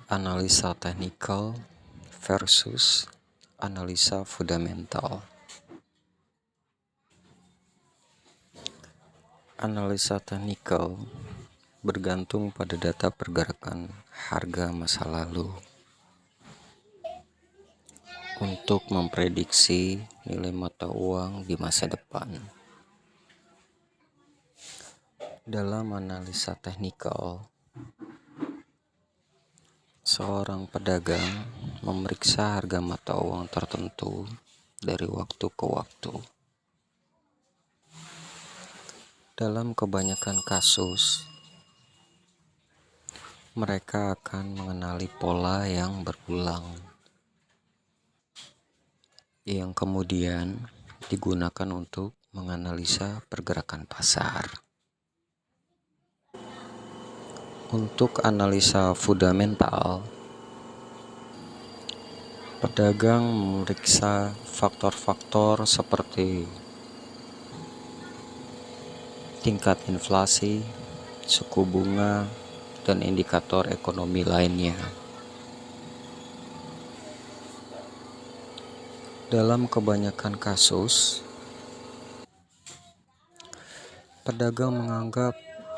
Analisa teknikal versus analisa fundamental. Analisa teknikal bergantung pada data pergerakan harga masa lalu untuk memprediksi nilai mata uang di masa depan. Dalam analisa teknikal, seorang pedagang memeriksa harga mata uang tertentu dari waktu ke waktu. Dalam kebanyakan kasus, mereka akan mengenali pola yang berulang, yang kemudian digunakan untuk menganalisa pergerakan pasar. Untuk analisa fundamental, pedagang memeriksa faktor-faktor seperti tingkat inflasi, suku bunga, dan indikator ekonomi lainnya. Dalam kebanyakan kasus, pedagang menganggap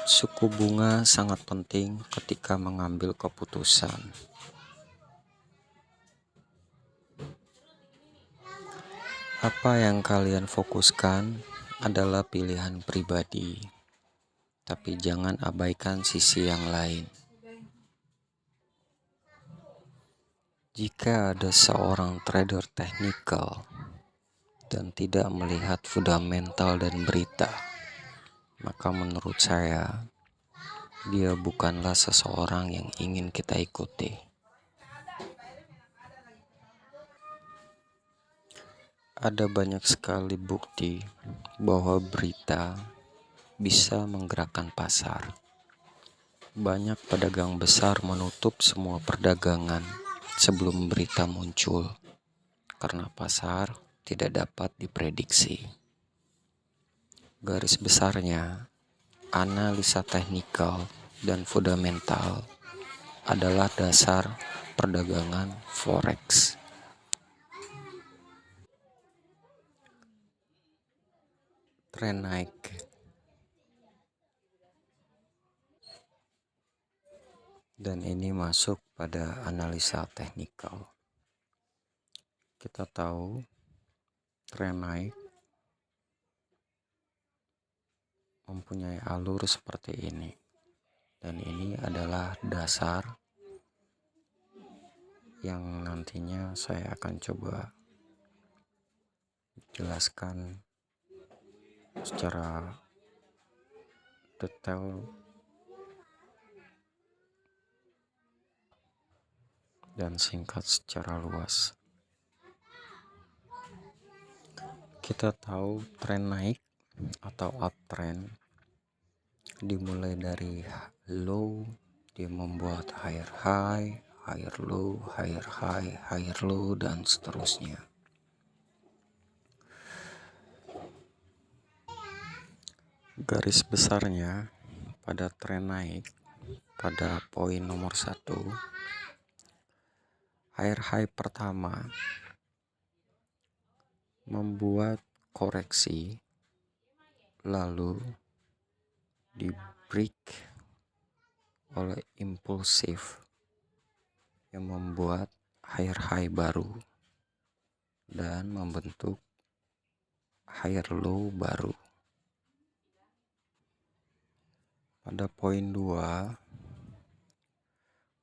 suku bunga sangat penting ketika mengambil keputusan. Apa yang kalian fokuskan adalah pilihan pribadi, tapi jangan abaikan sisi yang lain. Jika ada seorang trader teknikal dan tidak melihat fundamental dan berita, maka menurut saya, dia bukanlah seseorang yang ingin kita ikuti. Ada banyak sekali bukti bahwa berita bisa menggerakkan pasar. Banyak pedagang besar menutup semua perdagangan sebelum berita muncul karena pasar tidak dapat diprediksi. Garis besarnya, analisa teknikal dan fundamental adalah dasar perdagangan forex. Tren naik. Dan ini masuk pada analisa teknikal. Kita tahu tren naik mempunyai alur seperti ini. Dan ini adalah dasar yang nantinya saya akan coba jelaskan secara detail dan singkat secara luas. Kita tahu tren naik atau uptrend dimulai dari low, dia membuat higher high, higher low, higher high, higher low, dan seterusnya. Garis besarnya pada tren naik, pada poin nomor 1, higher high pertama membuat koreksi, lalu di break oleh impulsif yang membuat higher high baru dan membentuk higher low baru. Pada poin 2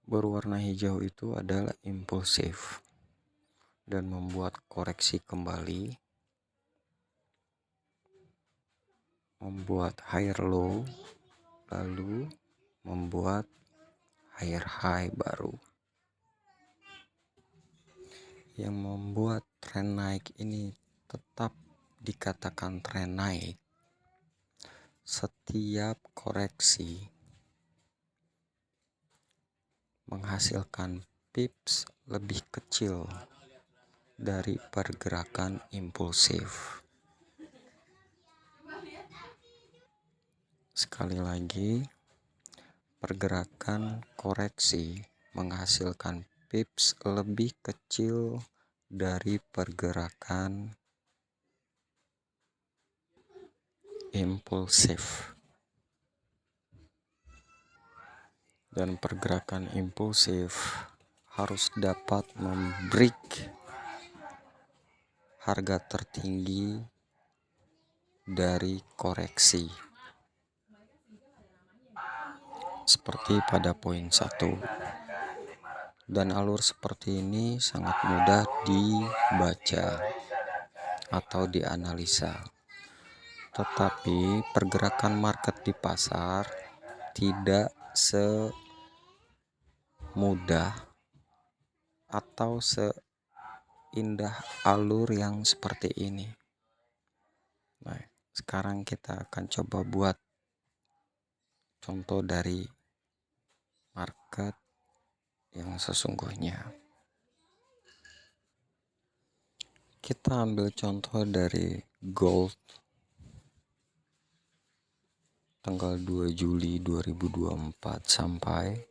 berwarna hijau itu adalah impulsif dan membuat koreksi kembali, membuat higher low, lalu membuat higher high baru. Yang membuat tren naik ini tetap dikatakan tren naik, setiap koreksi menghasilkan pips lebih kecil dari pergerakan impulsif. Sekali lagi, pergerakan koreksi menghasilkan pips lebih kecil dari pergerakan impulsif. Dan pergerakan impulsif harus dapat membreak harga tertinggi dari koreksi. Seperti pada poin 1. Dan alur seperti ini sangat mudah dibaca atau dianalisa. Tetapi pergerakan market di pasar tidak semudah atau seindah alur yang seperti ini. Nah, sekarang kita akan coba buat contoh dari market yang sesungguhnya. Kita ambil contoh dari gold tanggal 2 Juli 2024 sampai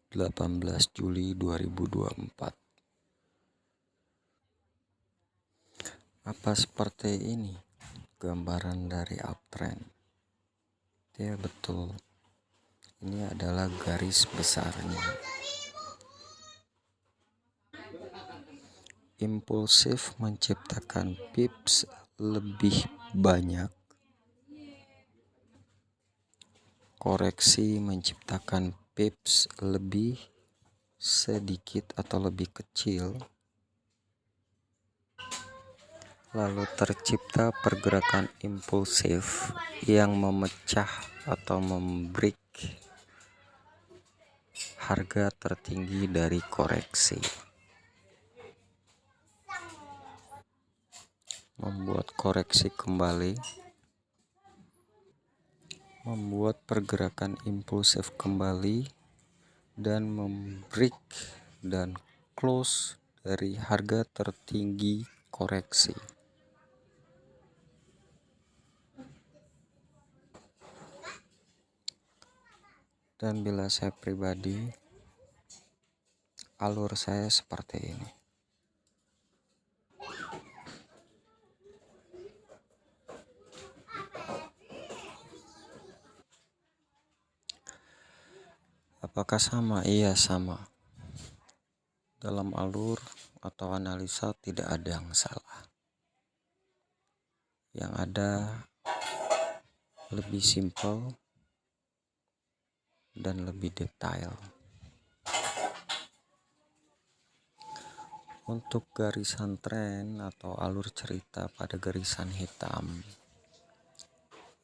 18 Juli 2024. Apa seperti ini gambaran dari uptrend? Ya betul. Ini adalah garis besarnya. Impulsif menciptakan pips lebih banyak. Koreksi menciptakan pips lebih sedikit atau lebih kecil. Lalu tercipta pergerakan impulsif yang memecah atau membreak harga tertinggi dari koreksi. Membuat koreksi kembali, membuat pergerakan impulsif kembali, dan membreak dan close dari harga tertinggi koreksi. Dan bila saya pribadi, alur saya seperti ini. Apakah sama? Iya, sama. Dalam alur atau analisa tidak ada yang salah. Yang ada lebih simpel dan lebih detail. Untuk garisan tren atau alur cerita pada garisan hitam,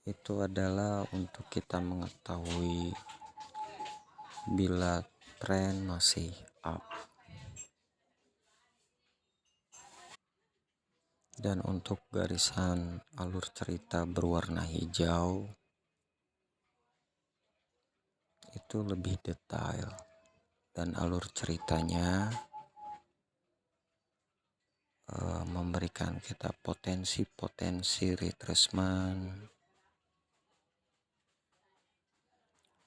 itu adalah untuk kita mengetahui bila tren masih up. Dan untuk garisan alur cerita berwarna hijau, itu lebih detail dan alur ceritanya memberikan kita potensi-potensi retracement,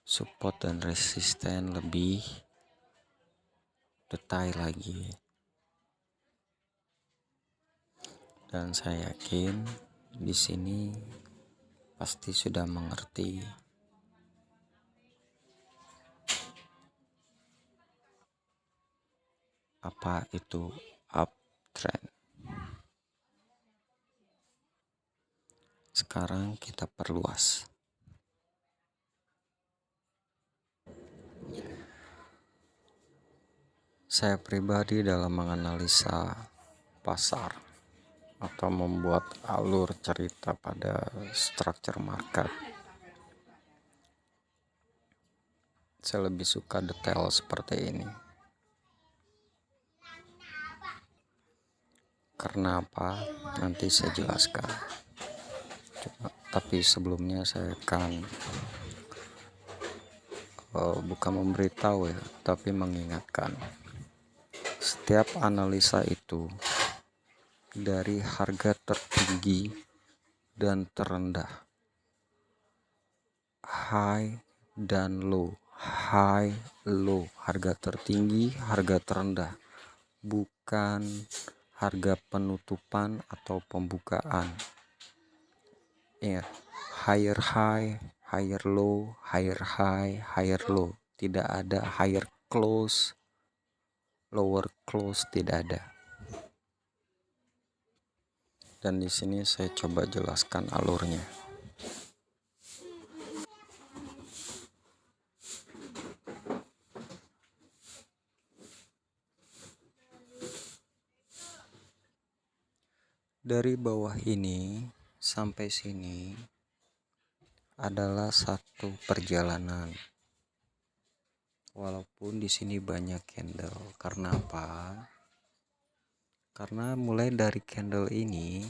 support dan resisten lebih detail lagi. Dan saya yakin di sini pasti sudah mengerti apa itu uptrend. Sekarang kita perluas. Saya pribadi dalam menganalisa pasar atau membuat alur cerita pada structure market, saya lebih suka detail seperti ini. Karena apa? Nanti saya jelaskan. Tapi sebelumnya saya akan bukan memberitahu ya, tapi mengingatkan. Setiap analisa itu dari harga tertinggi dan terendah, high dan low, high, low, harga tertinggi, harga terendah, bukan harga penutupan atau pembukaan. Ingat, higher high, higher low, higher high, higher low. Tidak ada higher close, lower close, tidak ada. Dan di sini saya coba jelaskan alurnya. Dari bawah ini sampai sini adalah satu perjalanan. Walaupun di sini banyak candle. Karena apa? Karena mulai dari candle ini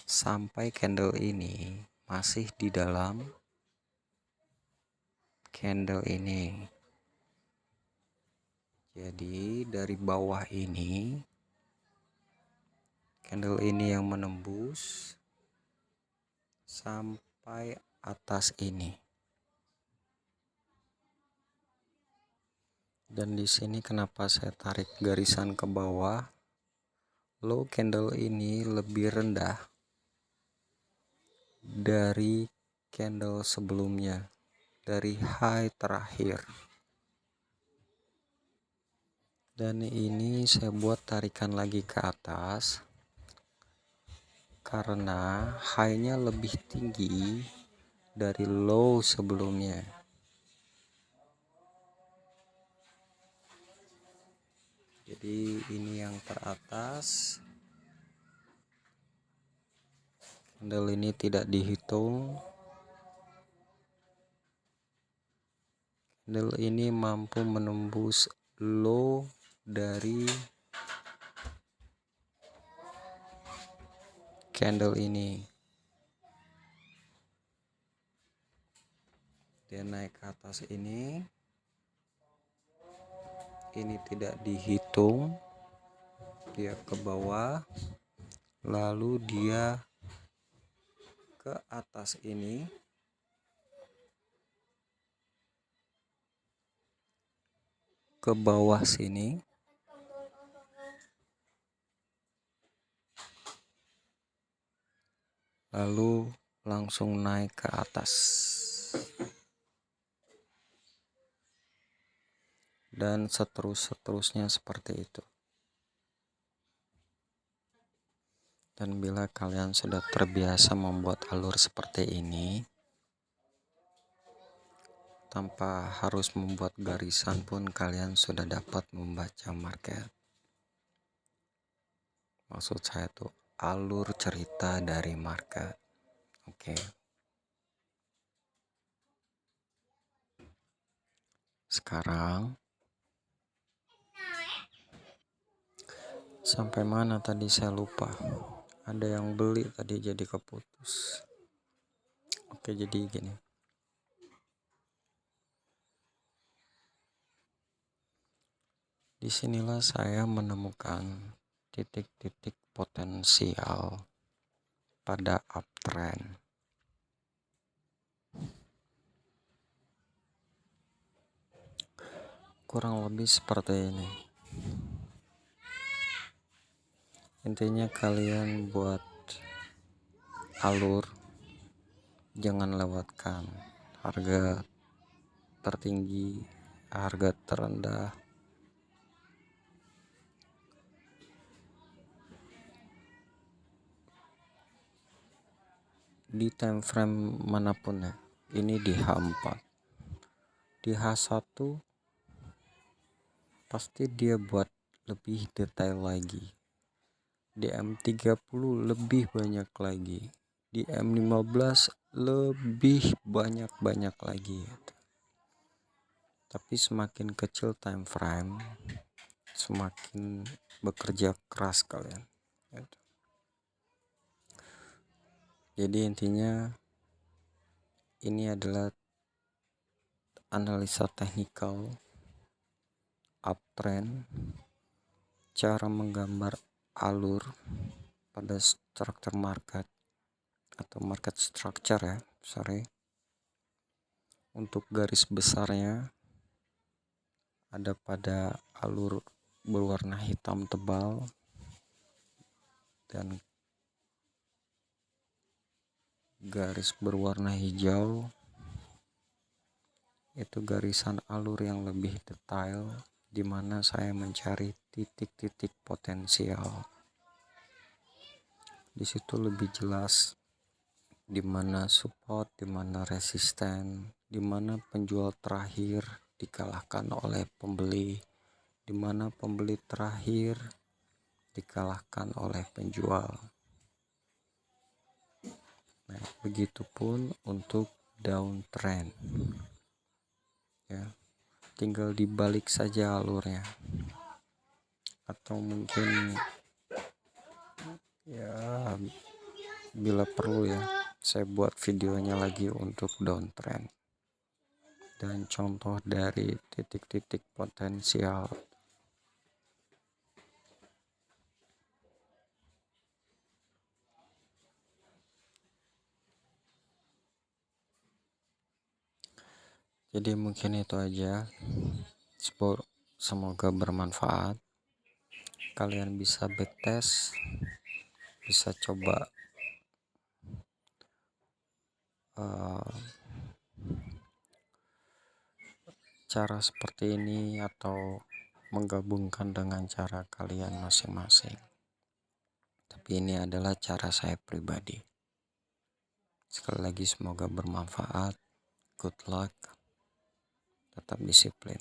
sampai candle ini masih di dalam candle ini. Jadi dari bawah ini, candle ini yang menembus sampai atas ini. Dan di sini kenapa saya tarik garisan ke bawah? Low candle ini lebih rendah dari candle sebelumnya, dari high terakhir. Dan ini saya buat tarikan lagi ke atas karena high-nya lebih tinggi dari low sebelumnya. Jadi ini yang teratas, candle ini tidak dihitung. Candle ini mampu menembus low dari candle ini. Dia naik ke atas ini tidak dihitung, dia ke bawah, lalu dia ke atas ini, ke bawah sini, lalu langsung naik ke atas. Dan seterusnya seperti itu. Dan bila kalian sudah terbiasa membuat alur seperti ini, tanpa harus membuat garisan pun kalian sudah dapat membaca market. Maksud saya tuh alur cerita dari market. Oke. Sekarang sampai mana tadi saya lupa. Ada yang beli tadi jadi keputus. Oke, jadi gini. Disinilah saya menemukan titik-titik potensial pada uptrend. Kurang lebih seperti ini. Intinya kalian buat alur, jangan lewatkan harga tertinggi, harga terendah. Di time frame manapun ya, ini di H4, di H1 pasti dia buat lebih detail lagi, di M30 lebih banyak lagi, di M15 lebih banyak lagi gitu. Tapi semakin kecil time frame, semakin bekerja keras kalian gitu. Jadi intinya ini adalah analisa teknikal uptrend, cara menggambar alur pada structure market atau market structure ya, untuk garis besarnya ada pada alur berwarna hitam tebal dan garis berwarna hijau itu garisan alur yang lebih detail, di mana saya mencari titik-titik potensial. Di situ lebih jelas di mana support, di mana resisten, di mana penjual terakhir dikalahkan oleh pembeli, di mana pembeli terakhir dikalahkan oleh penjual. Nah, begitupun untuk downtrend. Ya, tinggal dibalik saja alurnya. Atau mungkin ya bila perlu ya saya buat videonya lagi untuk downtrend dan contoh dari titik-titik potensial. Jadi mungkin itu aja. Semoga bermanfaat. Kalian bisa backtest, bisa coba cara seperti ini atau menggabungkan dengan cara kalian masing-masing. Tapi ini adalah cara saya pribadi. Sekali lagi semoga bermanfaat. Good luck. Tetap disiplin.